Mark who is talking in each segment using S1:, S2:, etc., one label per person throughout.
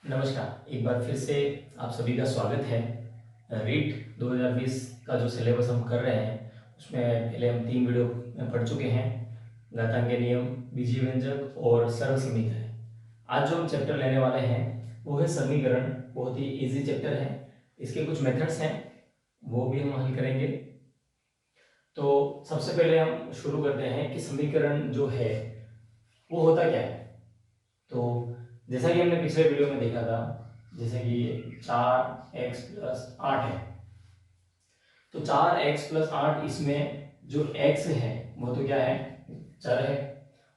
S1: नमस्कार, एक बार फिर से आप सभी का स्वागत है। रीट 2020 का जो सिलेबस हम कर रहे हैं उसमें पहले हम 3 वीडियो में पढ़ चुके हैं। घातांकीय नियम, बीजीय व्यंजक और सरल समीकरण। आज जो हम चैप्टर लेने वाले हैं वो है समीकरण। बहुत ही इजी चैप्टर है। इसके कुछ मेथड्स हैं वो भी हम हल करेंगे। तो सबसे पहले हम शुरू करते हैं कि समीकरण जो है वो होता क्या है। तो जैसा कि हमने पिछले वीडियो में देखा था, जैसे कि 4x+8 है, तो 4x+8 इसमें जो x है वो तो क्या है, चर है।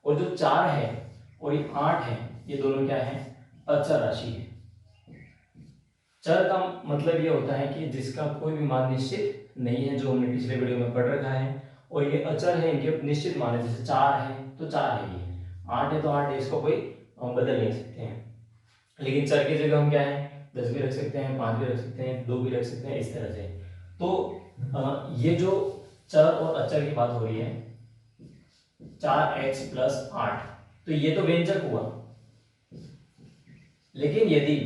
S1: और जो 4 है और ये 8 है, ये दोनों क्या है, अचर राशि है। चर का मतलब ये होता है कि जिसका कोई भी मान निश्चित नहीं है, जो हमने पिछले वीडियो में पढ़ रखा है। और ये अचर है, इनके निश्चित मान है। जैसे 4 है तो 4 है, ये 8 है तो 8 है, इसको कोई हम बदल नहीं सकते हैं। लेकिन चर की जगह हम क्या है, 10 भी रख सकते हैं, 5 भी रख सकते हैं, 2 भी रख सकते हैं, इस तरह से। तो ये जो चर और अचर की बात हो रही है, 4x+8, तो ये तो व्यंजक हुआ। लेकिन यदि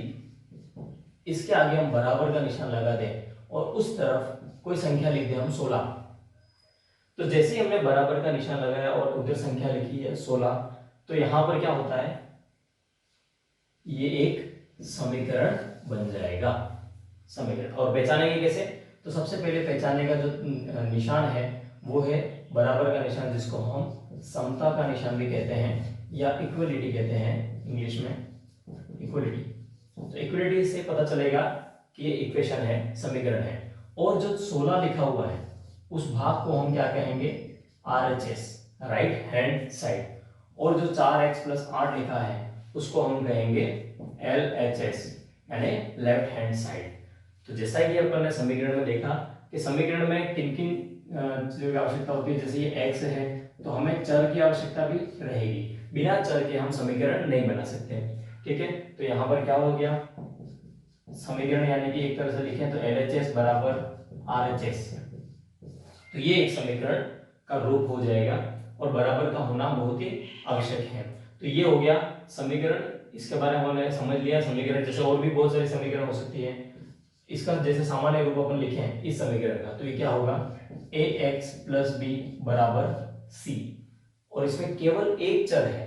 S1: इसके आगे हम बराबर का निशान लगा दें और उस तरफ कोई संख्या लिख दें हम 16, तो जैसे ही हमने बराबर का निशान लगाया और उधर संख्या लिखी है 16, तो यहां पर क्या होता है, ये एक समीकरण बन जाएगा। समीकरण और पहचानेंगे कैसे, तो सबसे पहले पहचानने का जो निशान है वो है बराबर का निशान, जिसको हम समता का निशान भी कहते हैं या इक्वलिटी कहते हैं इंग्लिश में, इक्वलिटी। तो इक्वलिटी से पता चलेगा कि ये इक्वेशन है, समीकरण है। और जो 16 लिखा हुआ है उस भाग को हम क्या कहेंगे, RHS, राइट हैंड साइड। और जो 4x+8 लिखा है उसको हम कहेंगे LHS, यानी लेफ्ट हैंड साइड। तो जैसा कि अपन ने समीकरण में देखा कि समीकरण में किन किन चीजों की आवश्यकता होती है, जैसे ये x है तो हमें चर की आवश्यकता भी रहेगी। बिना चर के हम समीकरण नहीं बना सकते, ठीक है। तो यहाँ पर क्या हो गया, समीकरण यानी कि एक तरह से लिखें तो LHS बराबर RHS, तो ये एक समीकरण का रूप हो जाएगा। और बराबर का होना बहुत ही आवश्यक है। तो ये हो गया समीकरण, इसके बारे में हमने समझ लिया। समीकरण जैसे और भी बहुत सारी समीकरण हो सकती है, इसका जैसे सामान्य रूप अपन लिखे हैं इस समीकरण का, तो ये क्या होगा, ax+b बराबर c। और इसमें केवल एक चर है,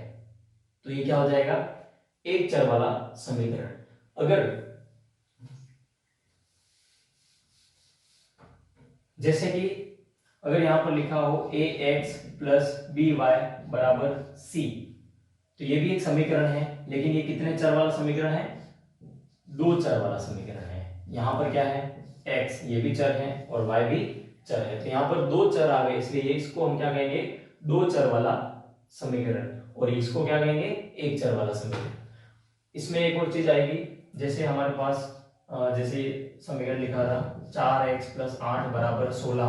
S1: तो ये क्या हो जाएगा, एक चर वाला समीकरण। अगर जैसे कि अगर यहां पर लिखा हो ax+by बराबर c, तो ये भी एक समीकरण है, लेकिन ये कितने चर वाला समीकरण है, दो चर वाला समीकरण है। यहां पर क्या है, x, ये भी चर है और y भी चर है। तो यहां पर दो चर आ गए, इसलिए इसको हम क्या कहेंगे, दो चर वाला समीकरण। और इसको क्या कहेंगे, एक चर वाला समीकरण। इसमें एक और चीज आएगी, जैसे हमारे पास जैसे समीकरण लिखा था 4x+8 बराबर 16,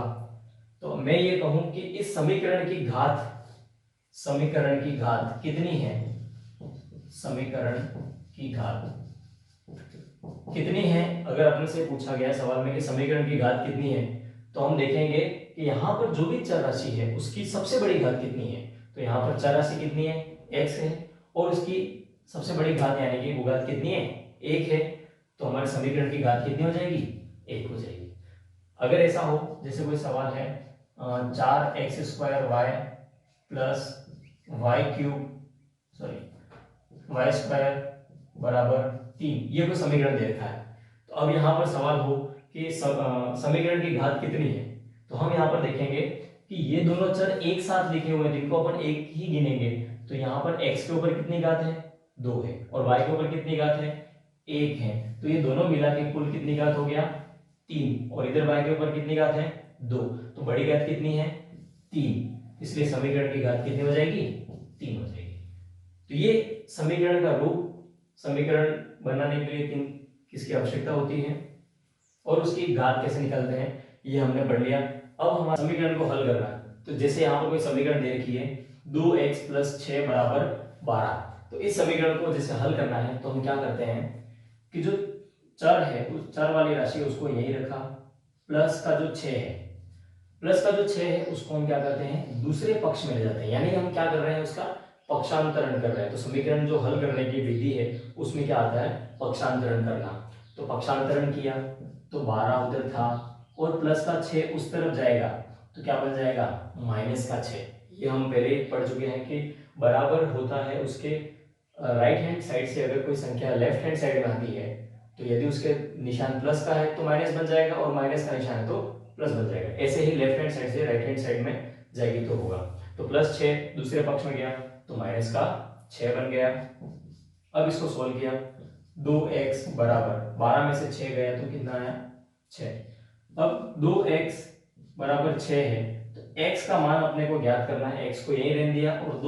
S1: तो मैं ये कहूं कि इस समीकरण की घात, समीकरण की घात कितनी है, समीकरण की घात कितनी है। अगर अपने से पूछा गया सवाल में कि समीकरण की घात कितनी है, तो हम देखेंगे कि यहाँ पर जो भी चर राशि है उसकी सबसे बड़ी घात कितनी है। तो यहाँ पर चर राशि कितनी है, x है, और उसकी सबसे बड़ी घात यानी कि वो घात कितनी है, 1 है। तो हमारे समीकरण की घात कितनी हो जाएगी, 1 हो जाएगी। अगर ऐसा हो, जैसे कोई सवाल है 4x² प्लस y² बराबर 3, ये कोई समीकरण दे रखा है। तो अब यहाँ पर सवाल हो कि समीकरण की घात कितनी है, तो हम यहाँ पर देखेंगे कि ये दोनों चर एक साथ लिखे हुए हैं, जिनको अपन एक ही गिनेंगे। तो यहाँ पर x के ऊपर कितनी घात है, 2 है, और y के ऊपर कितनी घात है, 1 है। तो ये दोनों मिला के कुल कितनी घात हो गया, 3। और इधर y के ऊपर कितनी घात है, 2। तो बड़ी घात कितनी है, 3, इसलिए समीकरण की घात कितनी हो जाएगी, 3 हो जाएगी। तो ये समीकरण का रूप, समीकरण बनाने के लिए किन किसकी आवश्यकता होती है और उसकी घात कैसे निकालते हैं, ये हमने पढ़ लिया। अब हमारे समीकरण को हल करना है। तो जैसे यहाँ पर कोई समीकरण दे रखी है 2x+6 बराबर 12, तो इस समीकरण को जैसे हल करना है तो हम क्या करते हैं कि जो चर है उस चर वाली राशि उसको यही रखा, प्लस का जो 6 है, प्लस का जो 6 है उसको हम क्या करते हैं दूसरे पक्ष में ले जाते हैं, यानी हम क्या कर रहे हैं उसका पक्षांतरण कर रहे हैं, तो समीकरण जो हल करने की विधि है उसमें क्या आता है, पक्षांतरण करना। तो पक्षांतरण किया तो 12 उधर था और प्लस का 6 उस तरफ जाएगा, तो क्या बन जाएगा, माइनस का 6। ये हम पहले ही पढ़ चुके हैं कि बराबर होता है उसके राइट हैंड साइड से अगर कोई संख्या लेफ्ट हैंड साइड में आती है तो यदि उसके निशान प्लस का है तो माइनस बन जाएगा, और माइनस का निशान है तो प्लस बन जाएगा। ऐसे ही लेफ्ट हैंड साइड से राइट हैंड साइड में जाएगी तो होगा। तो प्लस 6 दूसरे पक्ष में गया तो माइनस का 6 बन गया। अब इसको सोल्व किया, 2x बराबर 12 में से 6 गया तो कितना आया, 6। अब 2x बराबर 6 है तो x का मान अपने को ज्ञात करना है, x को यही रहने दिया और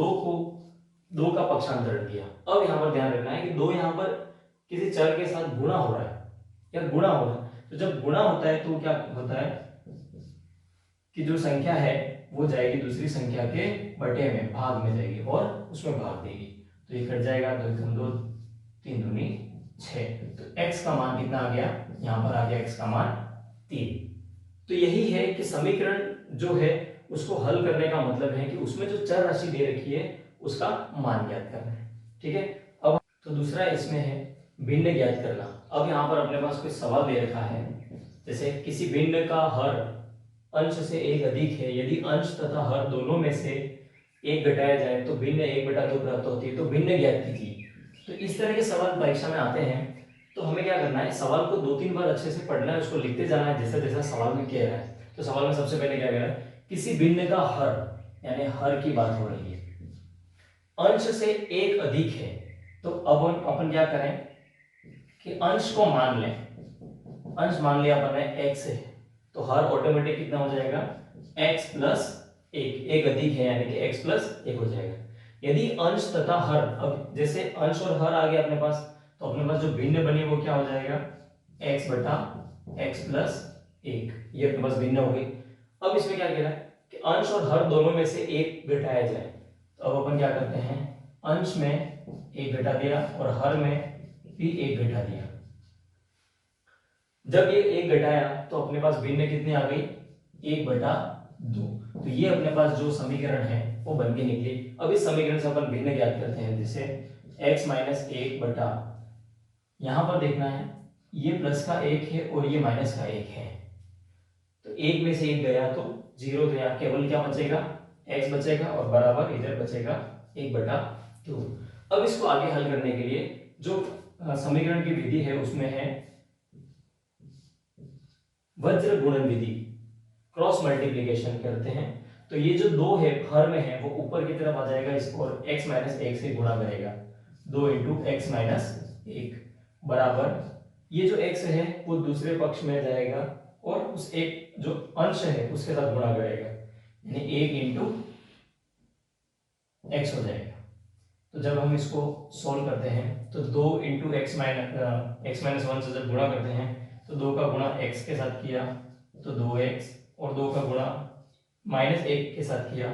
S1: 2 का पक्षांतरण किया। अब यहाँ पर ध्यान रखना है कि 2 यहाँ पर किसी चर के साथ गुणा हो रहा है या गुणा हो रहा है, तो जब गुणा होता है तो क्या होता है कि जो संख्या है वो जाएगी दूसरी संख्या के बटे में, भाग में जाएगी और उसमें भाग देगी, तो ये कट जाएगा, 2 2 3 दूनी 6। तो x का मान कितना आ गया, यहाँ पर आ गया x का मान 3। तो यही है कि समीकरण जो है उसको हल करने का मतलब है कि उसमें जो चर राशि दे रखी है उसका मान ज्ञात करना है। ठीक है, अब तो दूसरा इसमें है भिन्न ज्ञात करना। अब यहाँ पर अपने पास कोई सवाल दे रखा है, जैसे किसी भिन्न का हर अंश से 1 अधिक है, यदि अंश तथा हर दोनों में से 1 घटाया जाए तो भिन्न 1/2 प्राप्त होती है, तो भिन्न ज्ञात कीजिए। तो इस तरह के सवाल परीक्षा में आते हैं तो हमें क्या करना है, सवाल को 2-3 बार अच्छे से पढ़ना है, उसको लिखते जाना है जैसा जैसा सवाल में कह रहा है। तो सवाल में सबसे पहले क्या कह रहा है, किसी भिन्न का हर यानी हर की बात हो रही है, अंश से 1 अधिक है, तो अब अपन क्या करें कि अंश को मान लें, अंश मान लिया अपन ने x है तो हर ऑटोमेटिक कितना हो जाएगा, x प्लस 1 अधिक है यानी कि x प्लस 1 हो जाएगा। यदि अंश तथा हर, अब जैसे अंश और हर आ गया अपने पास तो अपने पास जो भिन्न बनी वो क्या हो जाएगा, x बटा x प्लस 1, ये अपने पास भिन्न हो गई। अब इसमें क्या कह रहा है कि अंश और हर दोनों में से 1 घटाया जाए, तो अब अपन क्या करते हैं, अंश में 1 घटा दिया और हर में भी 1 घटा दिया। जब ये 1 घटाया तो अपने पास भिन्न कितनी आ गई, 1/2। तो ये अपने पास जो समीकरण है वो बन के निकली। अब इस समीकरण से अपन भिन्न ज्ञात करते हैं, जैसे x माइनस 1 बटा, यहां पर देखना है ये प्लस का 1 है और ये माइनस का 1 है, तो 1 में से 1 गया तो 0, तो यहाँ केवल क्या बचेगा, x बचेगा और बराबर इधर बचेगा 1/2। अब इसको आगे हल करने के लिए जो समीकरण की विधि है उसमें है वज्र गुणन विधि, क्रॉस मल्टीप्लिकेशन करते हैं। तो ये जो 2 है हर में है वो ऊपर की तरफ आ जाएगा, इसको और x माइनस 1 से गुणा करेगा, 2 इंटू एक्स माइनस 1 बराबर ये जो x है वो दूसरे पक्ष में जाएगा और उस एक जो अंश है उसके साथ गुणा करेगा, यानी 1 इंटू एक्स हो जाएगा। तो जब हम इसको सॉल्व करते हैं तो 2 इंटू एक्स माइनस 1 से जब गुणा करते हैं तो 2 का गुणा x के साथ किया तो 2x, और 2 का गुणा माइनस 1 के साथ किया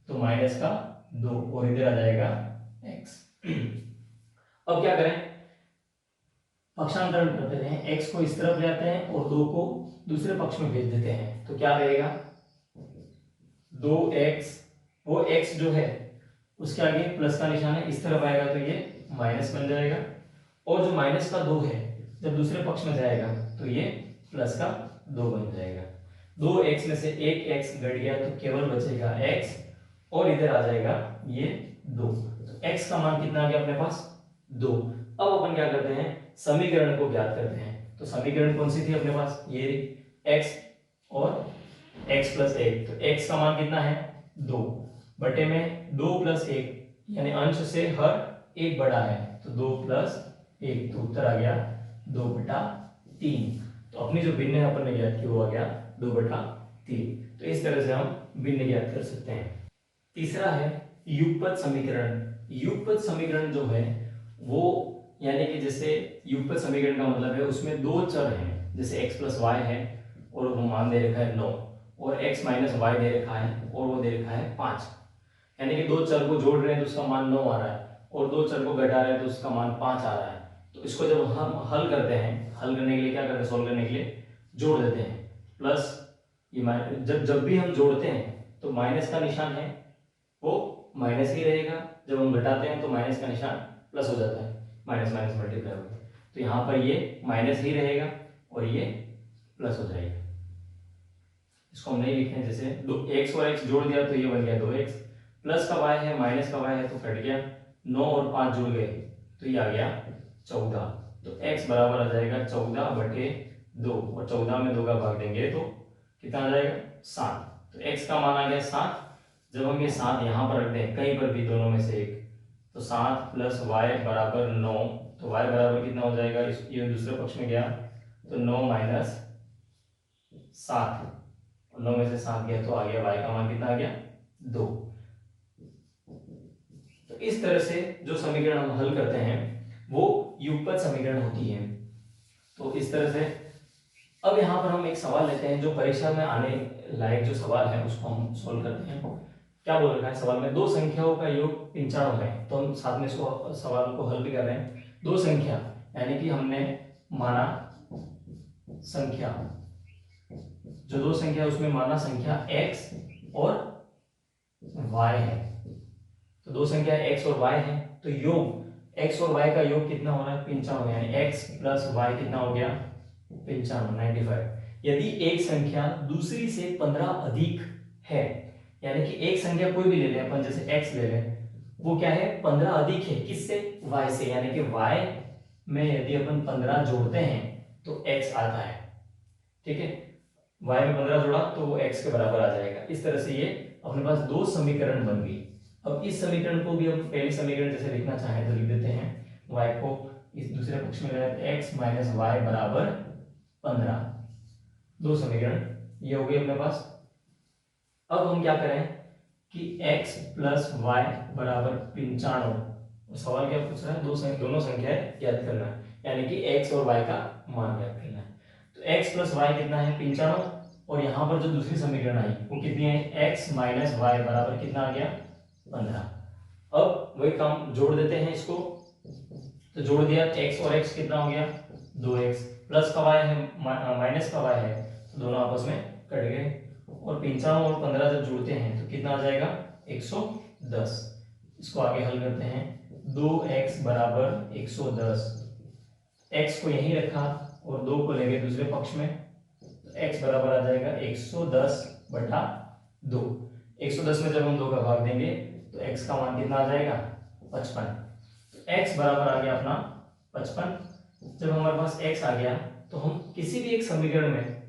S1: तो माइनस का 2, और इधर आ जाएगा x। अब क्या करें, पक्षांतरण करते हैं, x को इस तरफ ले आते हैं और 2 को दूसरे पक्ष में भेज देते हैं, तो क्या रहेगा 2x, वो x जो है उसके आगे प्लस का निशान है, इस तरफ आएगा तो ये माइनस बन जाएगा, और जो माइनस का 2 है जब दूसरे पक्ष में जाएगा तो ये प्लस का 2 बन जाएगा। 2x में से 1x घट गया तो केवल बचेगा x, और इधर आ जाएगा ये 2, तो x का मान कितना आ गया अपने पास 2। अब अपन क्या करते हैं, समीकरण को ज्ञात करते हैं। तो समीकरण कौन सी थी अपने पास, ये x और x प्लस 1, तो x का मान कितना है 2 बटे में 2 प्लस 1, यानी अंश से हर 1 बड़ा है तो 2 प्लस 1, तो उत्तर आ गया 2/3। तो अपनी जो भिन्न है अपन ने ज्ञात की वो आ गया 2/3। तो इस तरह से हम भिन्न ज्ञात कर सकते हैं। तीसरा है युगपत समीकरण। युगपत समीकरण जो है वो यानी कि जैसे युगपत समीकरण का मतलब है उसमें 2 चर हैं, जैसे x प्लस वाई है और वो मान दे रखा है 9, और x माइनस वाई दे रखा है और वो दे रखा है 5, यानी कि 2 चर को जोड़ रहे हैं तो उसका मान 9 आ रहा है, और 2 चर को घटा रहे हैं तो उसका मान 5 आ रहा है। तो इसको जब हम हल करते हैं, हल करने के लिए क्या करते हैं, सोल्व करने के लिए जोड़ देते हैं, प्लस ये जब भी हम जोड़ते हैं तो माइनस का निशान है वो माइनस ही रहेगा, जब हम घटाते हैं तो माइनस का निशान प्लस हो जाता है, माइनस माइनस मल्टीप्लाई होगा, तो यहाँ पर ये माइनस ही रहेगा और ये प्लस हो जाएगा। इसको हम नहीं लिखे, जैसे दो एक्स और एक्स जोड़ दिया तो ये बन गया 2x, प्लस का y है माइनस का y है तो कट गया, 9 और 5 जुड़ गए तो ये आ गया 14, तो x बराबर आ जाएगा 14/2, और 14 में 2 का भाग देंगे तो कितना आ जाएगा 7, तो x का मान आ गया 7। जब हम ये 7 यहाँ पर रख दें कहीं पर भी दोनों में से एक, तो 7 + y बराबर 9, तो y बराबर कितना हो जाएगा, ये दूसरे पक्ष में गया तो 9 - 7, 9 में से 7 गया तो आ गया y का मान कितना आ गया 2। तो इस तरह से जो समीकरण हम हल करते हैं वो युगपत समीकरण होती है। तो इस तरह से अब यहाँ पर हम एक सवाल लेते हैं जो परीक्षा में आने लायक जो सवाल है उसको हम सोल्व करते हैं। क्या बोल रखा है सवाल में, दो संख्याओं का योग 95 है, तो हम साथ में इसको सवाल को हल भी कर रहे हैं। दो संख्या यानी कि हमने माना संख्या, जो दो संख्या उसमें माना संख्या x और y है, तो दो संख्या x और y है, तो योग x और y का योग कितना हो रहा है 95, यानी x + y कितना हो गया 95। यदि एक संख्या दूसरी से 15 अधिक है, यानी कि एक संख्या कोई भी ले लें अपन, जैसे x ले लें, वो क्या है 15 अधिक है किससे, y से, यानी कि y में यदि अपन 15 जोड़ते हैं तो x आता है, ठीक है, y में 15 जोड़ा तो वो x के बराबर आ जाएगा। इस तरह से ये अपने पास दो समीकरण बन गई। अब इस समीकरण को भी हम पहले समीकरण जैसे लिखना चाहें तो लिख देते हैं, y को इस दूसरे पक्ष में ले लेते हैं, x - y बराबर 15, दो समीकरण ये हो गए अपने पास। अब हम क्या करें कि x + y बराबर 95, सवाल क्या पूछ रहा है, दोनों संख्याएं ज्ञात करना है, यानी कि x और y का मान ज्ञात करना है। तो x + y कितना है 95, और यहाँ पर जो दूसरी समीकरण आई वो कितनी है, x - y बराबर कितना आ गया 15। अब वही काम जोड़ देते हैं इसको, तो जोड़ दिया x और x कितना हो गया 2x, प्लस का y है माइनस का y है, तो दोनों आपस में कट गए, और 95 और 15 जब जोड़ते हैं तो कितना आ जाएगा 110। इसको आगे हल करते हैं, 2x बराबर 110, x को यहीं रखा और 2 को ले गए दूसरे पक्ष में, तो x बराबर आ जाएगा 110/2। 110 में जब हम 2 का भाग देंगे तो x का मान कितना आ जाएगा 55, तो x बराबर आ गया अपना 55। जब हमारे पास x आ गया तो हम किसी भी एक समीकरण में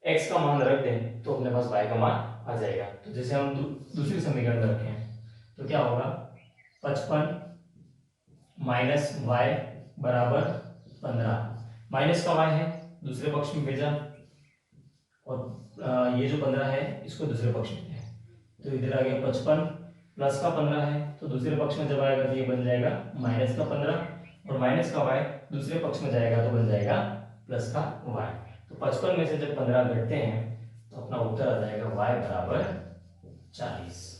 S1: x का मान रख दें तो अपने पास y का मान आ जाएगा। तो जैसे हम दूसरी समीकरण में रखें तो क्या होगा 55 - y बराबर 15, माइनस का y है दूसरे पक्ष में भेजा, और ये जो 15 है इसको दूसरे पक्ष में है, तो इधर आ गया 55, प्लस का 15 है तो दूसरे पक्ष में जब आएगा तो ये बन जाएगा माइनस का 15, और माइनस का y दूसरे पक्ष में जाएगा तो बन जाएगा प्लस का y। तो 55 में से जब 15 घटते हैं तो अपना उत्तर आ जाएगा y बराबर 40।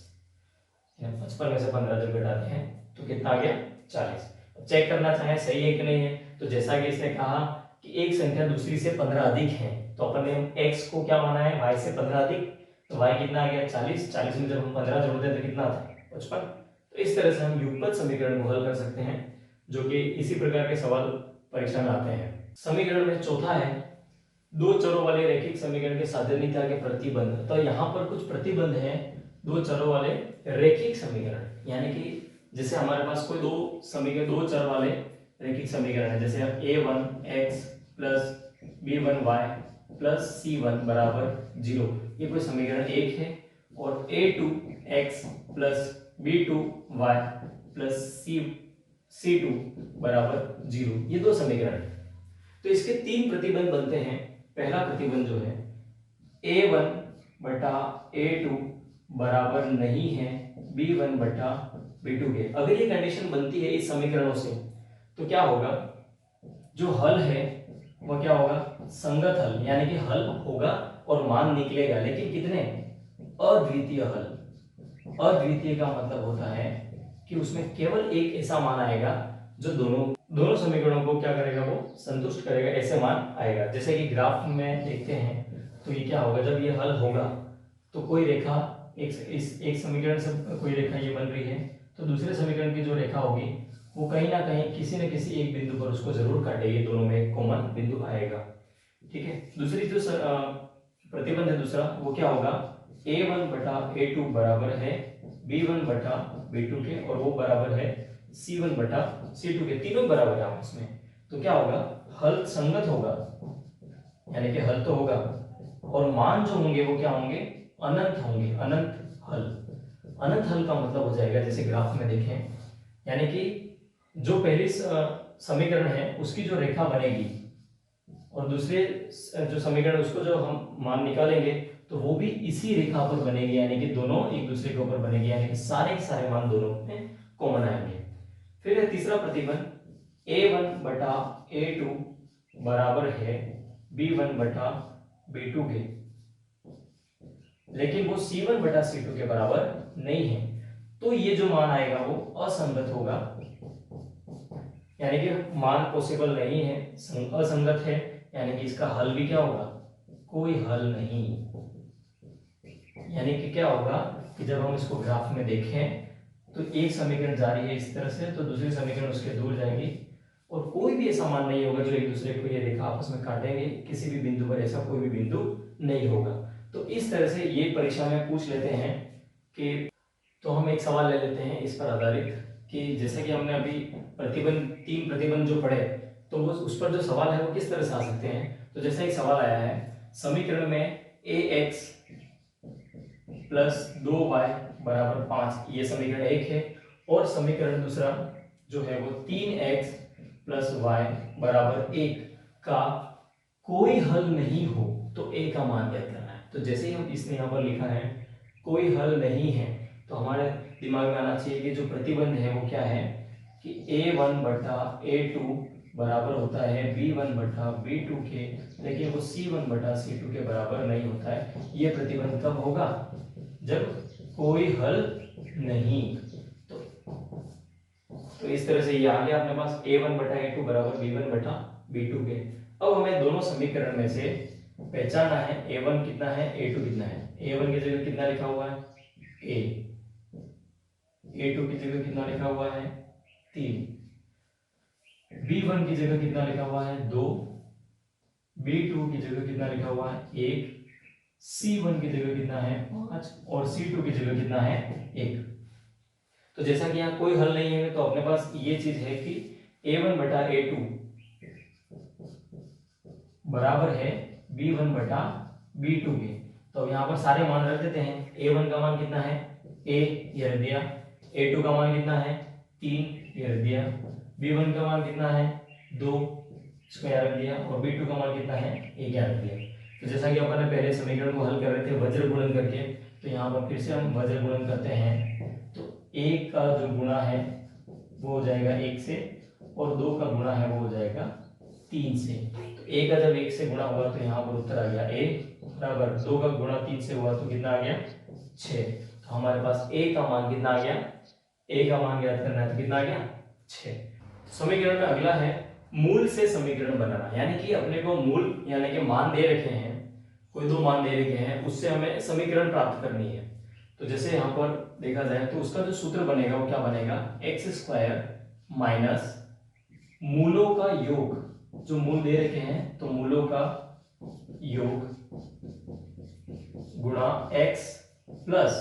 S1: 55 में से 15 जब घटाते हैं तो कितना आ गया 40। अब चेक करना चाहे सही है कि नहीं है, तो जैसा कि इसने कहा कि एक संख्या दूसरी से 15 अधिक है, तो अपन ने x को क्या माना है y से 15 अधिक, तो y कितना आ गया 40, 40 में जब हम 15 जोड़ते हैं तो कितना आता है 55। तो इस तरह से हम युगपत समीकरण को हल कर सकते हैं, जो कि इसी प्रकार के सवाल परीक्षा में आते हैं। समीकरण में चौथा है, दो चरों वाले रैखिक समीकरण के साधनीयता के प्रतिबंध। तो यहाँ पर कुछ प्रतिबंध है दो चरों वाले रैखिक समीकरण, यानी कि जैसे हमारे पास कोई दो चर वाले रैखिक समीकरण है, जैसे a1x + b1y + c1 = 0, ये कोई समीकरण 1 है, और a2x + b2y + c2 = 0, ये दो समीकरण है। तो इसके तीन प्रतिबंध बनते हैं। पहला प्रतिबंध जो है a1/a2 बराबर नहीं है b1/b2 के। अगर ये कंडीशन बनती है इस समीकरणों से तो क्या होगा, जो हल है वह क्या होगा संगत हल, यानी कि हल होगा और मान निकलेगा, लेकिन कितने अद्वितीय हल। अद्वितीय का मतलब होता है कि उसमें केवल एक ऐसा मान आएगा जो दोनों समीकरणों को क्या करेगा, वो संतुष्ट करेगा, ऐसे मान आएगा। जैसे कि ग्राफ में देखते हैं तो ये क्या होगा, जब ये हल होगा तो कोई रेखा एक समीकरण से कोई रेखा ये बन रही है, तो दूसरे समीकरण की जो रेखा होगी वो कहीं ना कहीं किसी न किसी एक बिंदु पर उसको जरूर काटेगी, दोनों में एक कॉमन बिंदु आएगा। ठीक है, दूसरी जो प्रतिबंध है दूसरा वो क्या होगा, a1 बटा a2 बराबर है b1 बटा b2 के, और वो बराबर है c1 बटा c2 के, तीनों बराबर है आपस में। तो क्या होगा, हल संगत होगा, यानी कि हल तो होगा, और मान जो होंगे वो क्या होंगे, अनंत होंगे, अनंत हल। अनंत हल का मतलब हो जाएगा, जैसे ग्राफ में देखें, यानी कि जो पहली समीकरण है उसकी जो रेखा बनेगी और दूसरे जो समीकरण उसको जो हम मान निकालेंगे तो वो भी इसी रेखा पर बनेगी, यानी कि दोनों एक दूसरे के ऊपर बनेगी, यानी कि सारे के सारे मान दोनों में कॉमन आएंगे। फिर है तीसरा प्रतिबंध, a1 बटा a2 बराबर है b1 बटा b2 के, लेकिन वो c1 बटा c2 के बराबर नहीं है, तो ये जो मान आएगा वो असंगत होगा, यानी कि मान पॉसिबल नहीं है, असंगत है, यानी कि इसका हल भी क्या होगा, कोई हल नहीं। यानी कि क्या होगा कि जब हम इसको ग्राफ में देखें तो एक समीकरण जारी है इस तरह से, तो दूसरी समीकरण उसके दूर जाएगी, और कोई भी ऐसा मान नहीं होगा जो एक दूसरे को ये रेखा आपस में काटेंगे, किसी भी बिंदु पर ऐसा कोई भी बिंदु नहीं होगा। तो इस तरह से ये परीक्षा में पूछ लेते हैं कि, तो हम एक सवाल ले लेते हैं इस पर आधारित कि जैसे कि हमने अभी प्रतिबंध, तीन प्रतिबंध जो पढ़े, तो वो उस पर जो सवाल है वो किस तरह से आ सकते हैं। तो जैसे एक सवाल आया है, समीकरण में ax प्लस 2y बराबर 5, ये समीकरण एक है, और समीकरण दूसरा जो है वो 3x प्लस y बराबर 1 का कोई हल नहीं हो तो a का मान ज्ञात करना है। तो जैसे ही हम इसने यहाँ पर लिखा है कोई हल नहीं है, तो हमारे दिमाग में आना चाहिए कि जो प्रतिबंध है वो क्या है कि a1 बटा a2 बराबर होता है b1 बटा b2 के, लेकिन वो c1 बटा c2 के बराबर नहीं होता है। ये प्रतिबंध कब होगा, जब कोई हल नहीं। तो इस तरह से ये आ गया अपने पास a1 बटा a2 बराबर b1 बटा b2 के। अब हमें दोनों समीकरण में से पहचानना है a1 कितना है, a2 कितना है। a1 की जगह कितना लिखा हुआ है, a, a2 की जगह कितना लिखा हुआ है, 3, b1 की जगह कितना लिखा हुआ है, 2, b2 की जगह कितना लिखा हुआ है, 1, c1 की जगह कितना है, 5, और c2 की जगह कितना है, 1। तो जैसा कि यहाँ कोई हल नहीं है, तो अपने पास ये चीज है कि a1 बटा a2 बराबर है b1 बटा b2 के। तो यहाँ पर सारे मान रख देते हैं। a1 का मान कितना है, a, ये रख दिया। a2 का मान कितना है, 3, ये रख दिया। b1 का मान कितना है, 2, इसको यहाँ रख दिया, और b2 का मान कितना है, 1 यहाँ रख दिया। तो जैसा कि अपन ने पहले समीकरण को हल कर रहे थे वज्र गुणन करके, तो यहाँ पर फिर से हम वज्र गुणन करते हैं। तो 1 का जो गुणा है वो हो जाएगा 1 से, और 2 का गुणा है वो हो जाएगा 3 से। तो a का जब 1 से गुणा हुआ तो यहाँ पर उत्तर आ गया a बराबर, 2 का गुणा 3 से हुआ तो कितना आ गया, 6। तो हमारे पास a का मान कितना आ गया, a का मान ज्ञात करना है तो कितना आ गया, 6। समीकरण में अगला है मूल से समीकरण बनाना, यानी कि अपने को मूल यानी कि मान दे रखे हैं, कोई दो मान दे रखे हैं, उससे हमें समीकरण प्राप्त करनी है। तो जैसे यहाँ पर देखा जाए तो उसका जो सूत्र बनेगा वो क्या बनेगा, एक्स स्क्वायर माइनस मूलों का योग, जो मूल दे रखे हैं तो मूलों का योग गुणा x प्लस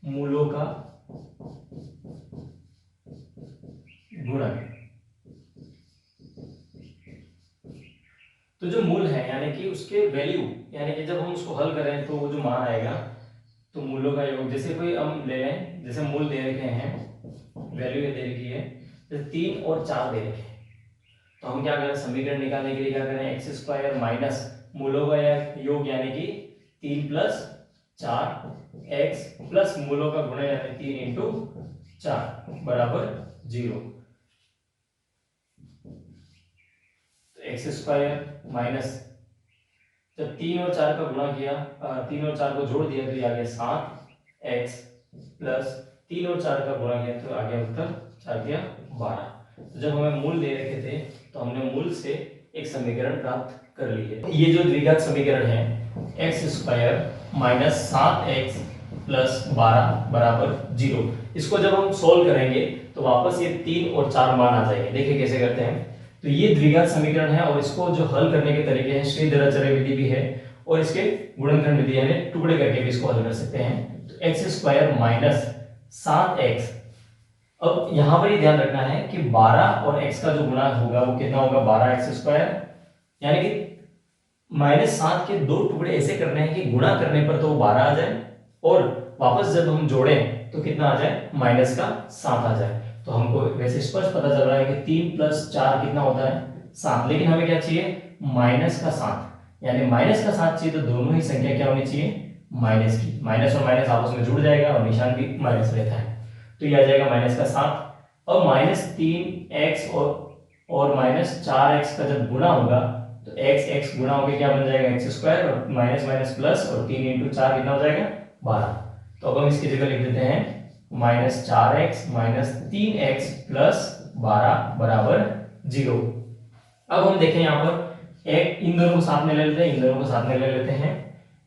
S1: मूलों का गुणन। तो जो मूल है यानी कि उसके वैल्यू, यानी कि जब हम उसको हल करें तो वो जो मान आएगा तो मूलों का योग, जैसे कोई हम ले लें, जैसे मूल दे रखे हैं, वैल्यू ये दे रखी है, जैसे 3 और 4 दे रखे हैं, तो हम क्या करें, समीकरण निकालने के लिए क्या करें, एक्स स्क्वायर माइनस मूलों का योग यानी कि 3 प्लस 4 एक्स प्लस मूलों का गुणा यानी 3 इंटू 4 बराबर 0। तो एक्स स्क्वायर माइनस, जब 3 और 4 का गुणा किया, 3 और 4 को जोड़ दिया तो ये आ गया 7 एक्स प्लस 3 और 4 का गुणा किया तो आ गया उत्तर 4 दिया 12। तो जब हमें मूल दे रखे थे तो हमने मूल से एक समीकरण प्राप्त कर ली है। ये जो द्विघात समीकरण है x square minus 7x plus 12 बराबर 0। इसको जब हम सोल्व करेंगे तो वापस ये 3 और 4 मान आ जाएंगे। देखिए कैसे करते हैं। तो ये द्विघात समीकरण है और इसको जो हल करने के तरीके हैं श्रीधराचार्य विधि भी है और इसके गुणनखंड विधि यानी टुकड़े करके भी इसको हल कर सकते हैं। तो एक्स स्क्वायर माइनस 7x। अब यहां पर ये ध्यान रखना है कि 12 और x का जो गुणा होगा वो कितना होगा 12x स्क्वायर, यानी कि -7 के दो टुकड़े ऐसे करने हैं कि गुणा करने पर तो वो 12 आ जाए और वापस जब हम जोड़ें तो कितना आ जाए -7 आ जाए। तो हमको वैसे स्पष्ट पता चल रहा है कि 3 + 4 कितना होता है 7, लेकिन हमें क्या चाहिए -7, यानी -7 चाहिए। तो दोनों ही संख्या क्या होनी चाहिए माइनस की। माइनस और माइनस आपस में जुड़ जाएगा और निशान भी माइनस रहता है, तो ये आ जाएगा -7। और -3x और -4x का जब गुणा होगा तो x गुणा होकर क्या बन जाएगा x स्क्वायर और माइनस माइनस प्लस और 3 × 4 कितना हो जाएगा 12। तो अब हम इसकी जगह लिख देते हैं -4x - 3x + 12 बराबर 0। अब हम देखें यहाँ पर एक इन दोनों को साथ में ले लेते हैं, इन दोनों को साथ में ले लेते हैं।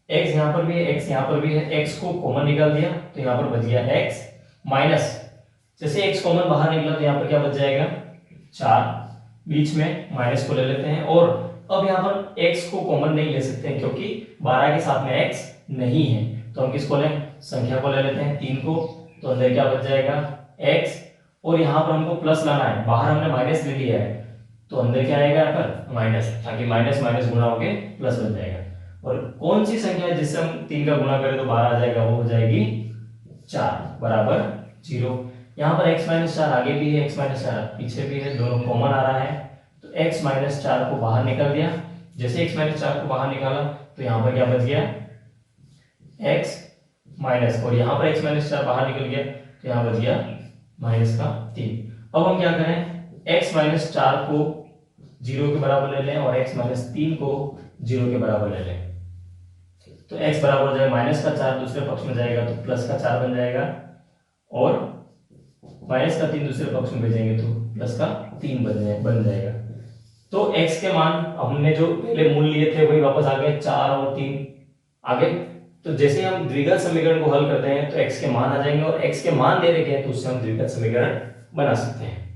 S1: x यहाँ पर भी है, x यहाँ पर भी है, x को कॉमन निकाल दिया तो यहाँ पर बच गया x माइनस, जैसे x कॉमन बाहर निकला तो यहाँ पर क्या बच जाएगा 4, बीच में माइनस को ले लेते हैं। और अब यहाँ पर x को कॉमन नहीं ले सकते हैं क्योंकि 12 के साथ में x नहीं है, तो हम किसको लें संख्या को ले लेते हैं 3 को। तो अंदर क्या बच जाएगा x और यहाँ पर हमको प्लस लाना है, बाहर हमने माइनस ले लिया है तो अंदर क्या आएगा यहाँ पर माइनस, ताकि माइनस माइनस गुणा होके प्लस बन जाएगा। और कौन सी संख्या है जिससे हम 3 का गुणा करें तो 12 आ जाएगा, वो हो जाएगी 4 बराबर 0। यहाँ पर x - 4 आगे भी है, x - 4 पीछे भी है, दोनों कॉमन आ रहा है तो x - 4 को बाहर निकाल दिया। जैसे x - 4 को बाहर निकाला तो यहाँ पर क्या बच गया x माइनस, और यहाँ पर x - 4 बाहर निकल गया तो यहाँ बच गया -3। अब हम क्या करें x - 4 को 0 के बराबर ले लें और x - 3 को 0 के बराबर ले लें। तो x बराबर हो जाएगा -4 दूसरे पक्ष में जाएगा तो +4 बन जाएगा और -3 दूसरे पक्ष में भेजेंगे तो +3 बन जाएगा। तो x के मान हमने जो पहले मूल लिए थे वही वापस आ गए 4 और 3 आगे। तो जैसे हम द्विघात समीकरण को हल करते हैं तो x के मान आ जाएंगे और x के मान दे रखे हैं तो उससे हम द्विघात समीकरण बना सकते हैं।